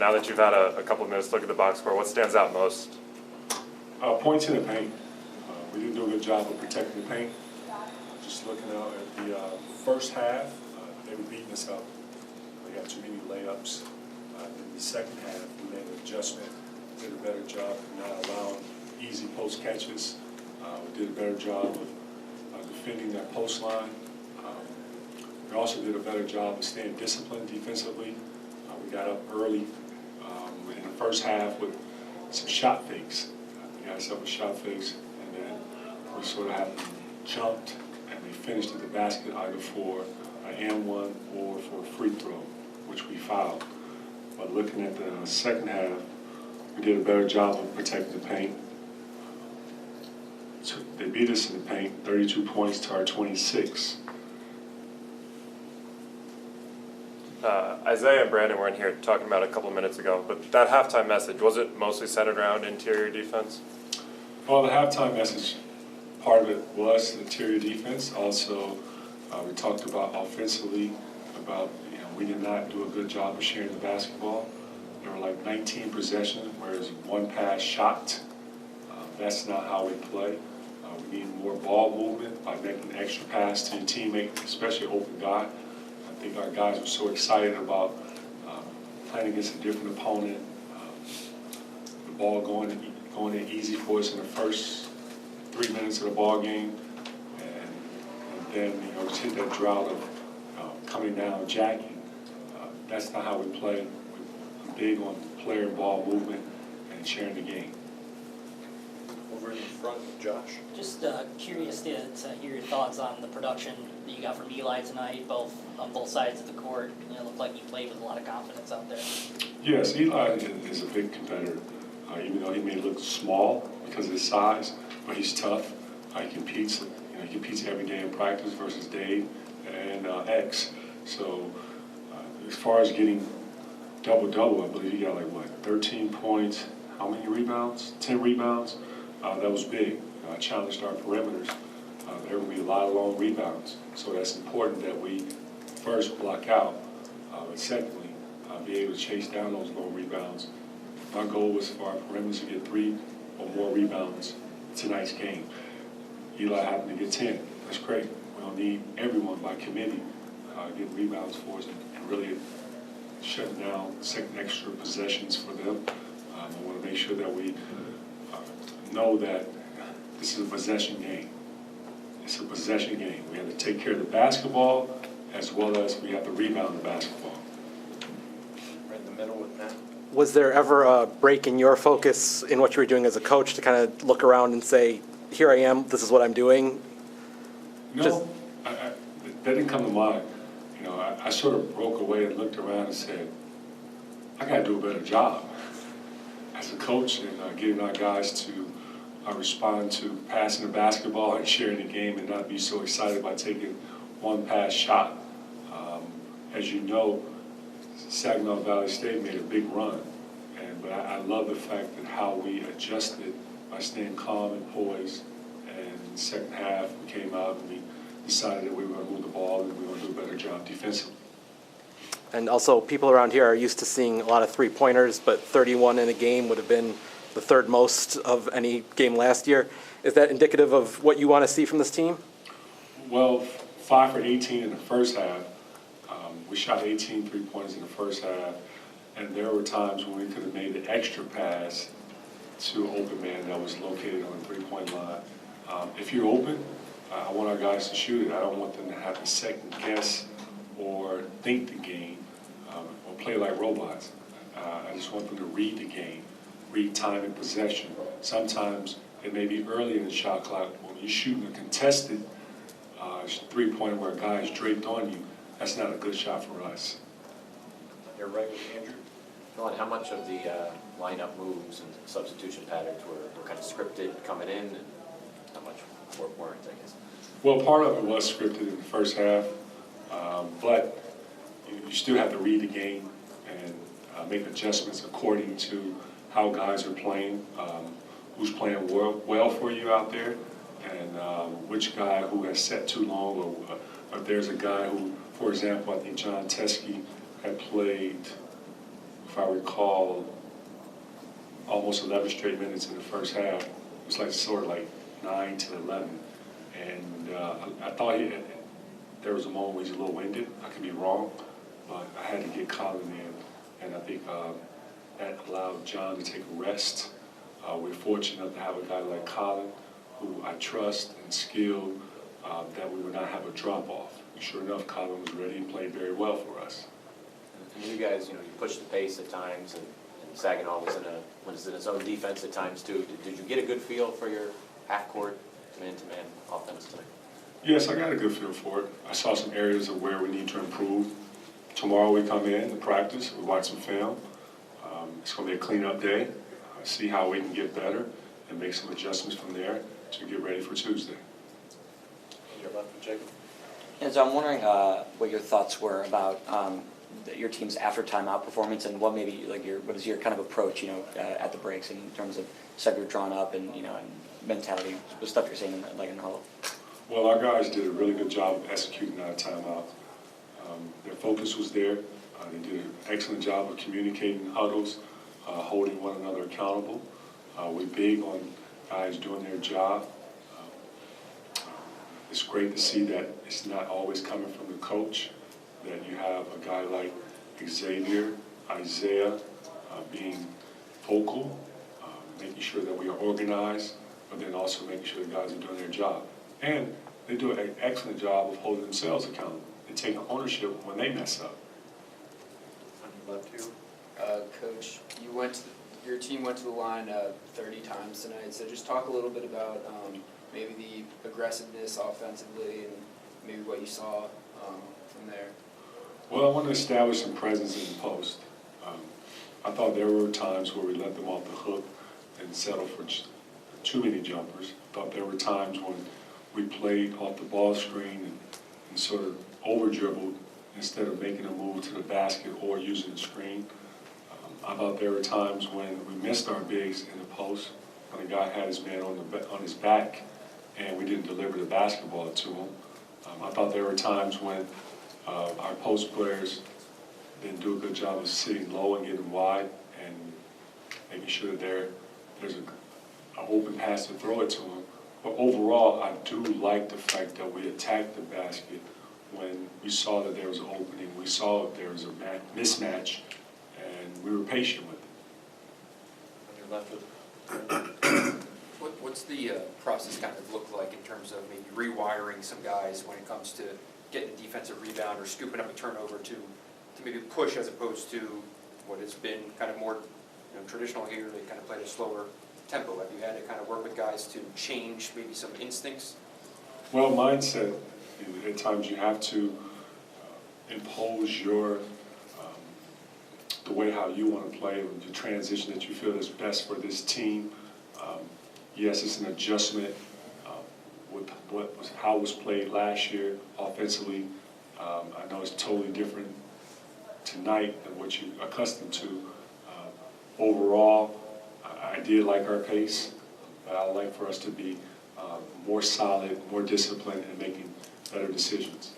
Now that you've had a couple of minutes to look at the box score, what stands out most? Points in the paint. We didn't do a good job of protecting the paint. Just looking out at the first half, they were beating us up. We got too many layups. In the second half, we made an adjustment, did a better job of not allowing easy post catches. We did a better job of defending that post line. We also did a better job of staying disciplined defensively. We got up early in the first half with some shot fakes. We got us up with shot fakes, and then we sort of have jumped, and we finished at the basket either for an and one or for a free throw, which we fouled. But looking at the second half, we did a better job of protecting the paint. So they beat us in the paint, 32 points to our 26. Isaiah and Brandon were in here talking about it a couple of minutes ago, but that halftime message, was it mostly centered around interior defense? Well, the halftime message, part of it was interior defense. Also, we talked about offensively, about we did not do a good job of sharing the basketball. There were like 19 possessions, whereas one pass shot. That's not how we play. We need more ball movement by making an extra pass to your teammate, especially an open guy. I think our guys were so excited about playing against a different opponent. The ball going in easy for us in the first 3 minutes of the ball game, and then just hit that drought of coming down, jacking. That's not how we play. We're big on player and ball movement and sharing the game. Over in the front, Josh. Just curious to hear your thoughts on the production that you got from Eli tonight, on both sides of the court. It looked like he played with a lot of confidence out there. Yes, Eli is a big competitor. Even though he may look small because of his size, but he's tough. He competes. He competes every day in practice versus Dave and X. So as far as getting double-double, I believe he got 13 points. How many rebounds? 10 rebounds. That was big. I challenged our perimeters. There will be a lot of long rebounds. So that's important that we first block out, and secondly, be able to chase down those long rebounds. My goal was for our perimeters to get 3 or more rebounds tonight's game. Eli happened to get 10. That's great. We don't need everyone by committee getting rebounds for us and really shutting down second extra possessions for them. I want to make sure that we know that this is a possession game. It's a possession game. We have to take care of the basketball as well as we have to rebound the basketball. Right in the middle with Matt. Was there ever a break in your focus in what you were doing as a coach to kind of look around and say, here I am, this is what I'm doing? No, that didn't come to mind. I sort of broke away and looked around and said, I got to do a better job as a coach and getting our guys to respond to passing the basketball and sharing the game and not be so excited by taking one pass shot. As you know, Saginaw Valley State made a big run, but I love the fact that how we adjusted by staying calm and poised. And in the second half, we came out and we decided that we were going to move the ball and we were going to do a better job defensively. And also, people around here are used to seeing a lot of three-pointers, but 31 in a game would have been the third most of any game last year. Is that indicative of what you want to see from this team? Well, 5 for 18 in the first half. We shot 18 three-pointers in the first half, and there were times when we could have made the extra pass to an open man that was located on the three-point line. If you're open, I want our guys to shoot it. I don't want them to have to second guess or think the game or play like robots. I just want them to read the game, read time and possession. Sometimes it may be early in the shot clock. When you're shooting a contested three-pointer where a guy is draped on you, that's not a good shot for us. You're right with Andrew. Juwan, how much of the lineup moves and substitution patterns were kind of scripted coming in, and how much weren't, I guess? Well, part of it was scripted in the first half, but you still have to read the game and make adjustments according to how guys are playing, who's playing well for you out there, and which guy who has set too long, or if there's a guy who, for example, I think John Teskey had played if I recall, almost 11 straight minutes in the first half. It was like sort of like 9 to 11. And I thought there was a moment where he was a little winded. I could be wrong, but I had to get Colin in. And I think that allowed John to take a rest. We're fortunate enough to have a guy like Colin, who I trust and skilled, that we would not have a drop-off. Sure enough, Colin was ready and played very well for us. And you guys, you pushed the pace at times, and Saginaw was in its own defense at times too. Did you get a good feel for your half-court, man-to-man offense tonight? Yes, I got a good feel for it. I saw some areas of where we need to improve. Tomorrow we come in to practice, we watch some film. It's going to be a clean-up day. See how we can get better and make some adjustments from there to get ready for Tuesday. Your left with Jacob. And so I'm wondering what your thoughts were about your team's after timeout performance, and what maybe what is your kind of approach, at the breaks in terms of stuff you're drawn up and and mentality, the stuff you're saying in the huddle. Well, our guys did a really good job of executing our timeout. Their focus was there. They did an excellent job of communicating in huddles, holding one another accountable. We're big on guys doing their job. It's great to see that it's not always coming from the coach, that you have a guy like Xavier, Isaiah, being vocal, making sure that we are organized, but then also making sure the guys are doing their job. And they do an excellent job of holding themselves accountable and taking ownership when they mess up. On your left here. Coach, your team went to the line 30 times tonight, so just talk a little bit about maybe the aggressiveness offensively and maybe what you saw from there. Well, I want to establish some presence in the post. I thought there were times where we let them off the hook and settle for too many jumpers. I thought there were times when we played off the ball screen and sort of over-dribbled instead of making a move to the basket or using the screen. I thought there were times when we missed our bigs in the post, when a guy had his man on his back and we didn't deliver the basketball to him. I thought there were times when our post players didn't do a good job of sitting low and getting wide and making sure that there's an open pass to throw it to them. But overall, I do like the fact that we attacked the basket when we saw that there was an opening, we saw that there was a mismatch, and we were patient with it. On your left with What's the process kind of look like in terms of maybe rewiring some guys when it comes to getting a defensive rebound or scooping up a turnover to maybe push as opposed to what has been kind of more traditional here? They kind of played a slower tempo. Have you had to kind of work with guys to change maybe some instincts? Well, mindset, at times you have to impose the way how you want to play, the transition that you feel is best for this team. Yes, it's an adjustment with how it was played last year offensively. I know it's totally different tonight than what you're accustomed to. Overall, I did like our pace, but I would like for us to be more solid, more disciplined, and making better decisions.